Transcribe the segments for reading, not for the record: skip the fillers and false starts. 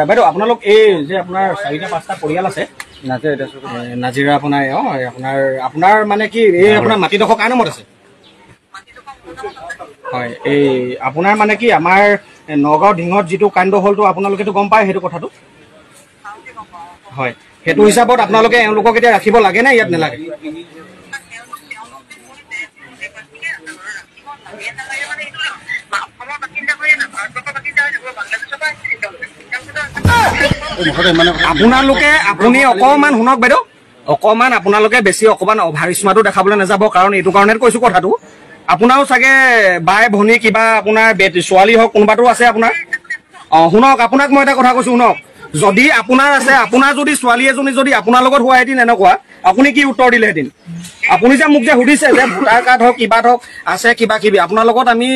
বাইদেউ আপোনালোক এই যে আপোনাৰ 4-5টা পৰিয়াল আছে নাজিৰা আপোনাৰ আপোনাৰ মানে কি এই আপোনাৰ মাটিডোখৰ কাৰ নামত আছে হয় এই আপোনাৰ মানে কি আমাৰ নগাঁও ঢিঙত যিটো কাণ্ড হ'লটো আপোনালোকেতো গম পায় সেইটো কথাটো হয় সেইটো হিচাপত আপোনালোকে এওঁলোকক এতিয়া ৰাখিব লাগে নে ইয়াত নালাগে আপুনি অকমান শুনক বাইদেউ অকমান আপোনালোকে বেছি অকমান অভাৰিস্মাটো দেখাবলৈ নাযাব কাৰণ এইটো কাৰণে কৈছো কথাটো আপোনাৰো চাগে বাই ভনী কিবা আপোনাৰ ছোৱালী হওক কোনোবাটো আছে আপোনাৰ শুনক আপোনাক মই এটা কথা কৈছো শুনক যদি আপোনাৰ আছে আপোনাৰ যদি ছোৱালী এজনী যদি আপোনাৰ লগত হোৱাহেঁতেন এনেকুৱা আপুনি কি উত্তৰ দিলেহেঁতেন আপুনি যে মোক যে সুধিছে যে ভোটাৰ কাৰ্ড হওক কিবা হওক আছে কিবা কিবি আপোনাৰ লগত আমি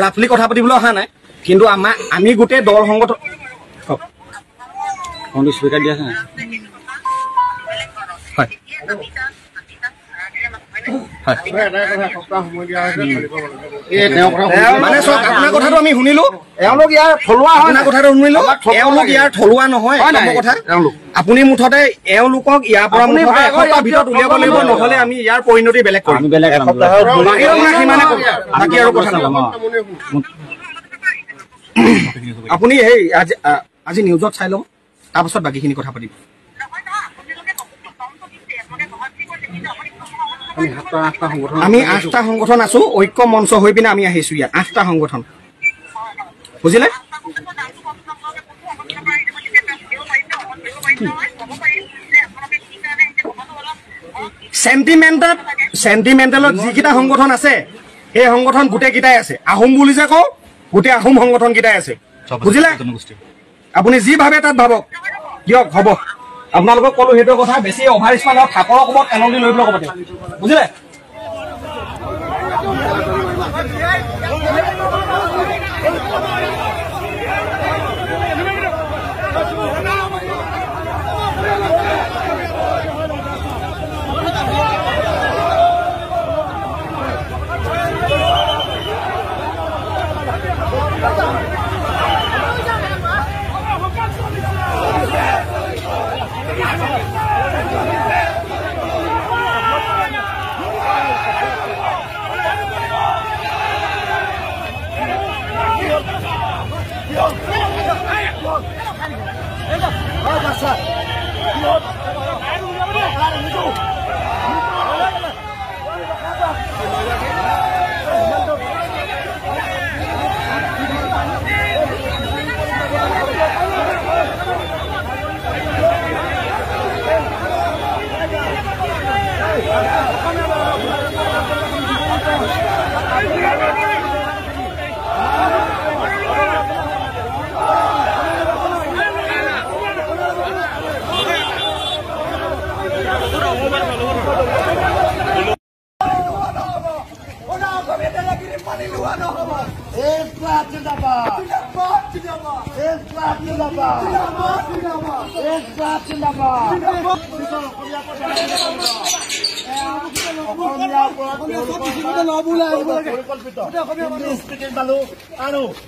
ৰাফলি কথা পাতিবলৈ অহা নাই কিন্তু আমি গোটেই দল সংগঠন স্পীকাৰ দিয়া আছে মানে চব আপোনাৰ কথাটো আমি শুনিলো এওঁলোক ইয়াৰ থলুৱা হয় না কথাটো শুনিলো এওঁলোক ইয়াৰ থলুৱা নহয় কথা আপুনি মুঠতে এওঁলোকক ইয়াৰ পৰা এসপ্তাহৰ ভিতৰত উলিয়াব লাগিব নহলে আমি ইয়াৰ পৰিণতি বেলেগ কৰিম বাকী আৰু কথা আপুনি সেই আজি নিউজত চাই লওক তাৰপাছত বাকীখিনি কথা পাতিব আমি 8টা সংগঠন আছো ঐক্য মঞ্চ হৈ পিনে আমি আহিছো ইয়াত 8টা সংগঠন বুজিলে সেন্টিমেন্টালত যিকেইটা সংগঠন আছে সেই সংগঠন গোটেইকেইটাই আছে আহোম বুলি যে কওঁ গোটেই আহোম সংগঠন কেইটাই আছে বুজিলে আপুনি যি ভাবে তাত ভাবক দিয়ক হ'ব আপোনালোকক কলো সেইটো কথা বেছি অভাৰিস্মান আৰু থাকৰ অকণমান এনলি লৈ পেলাই ক'ব বুজিলে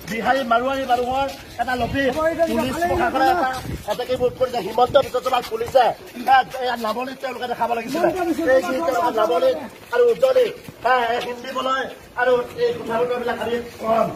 বিহাৰী মাৰোৱাৰী মানুহৰ এটা লবি পুলিচ প্ৰশাসনে হিমন্ত বিশ্ব শৰ্মাক পুলিচে নাৱলীত তেওঁলোকে দেখাব লাগিছিলে নাৱলীত আৰু উজ্জ্বলী হিন্দী আৰু এই কথাবিলাক আমি কম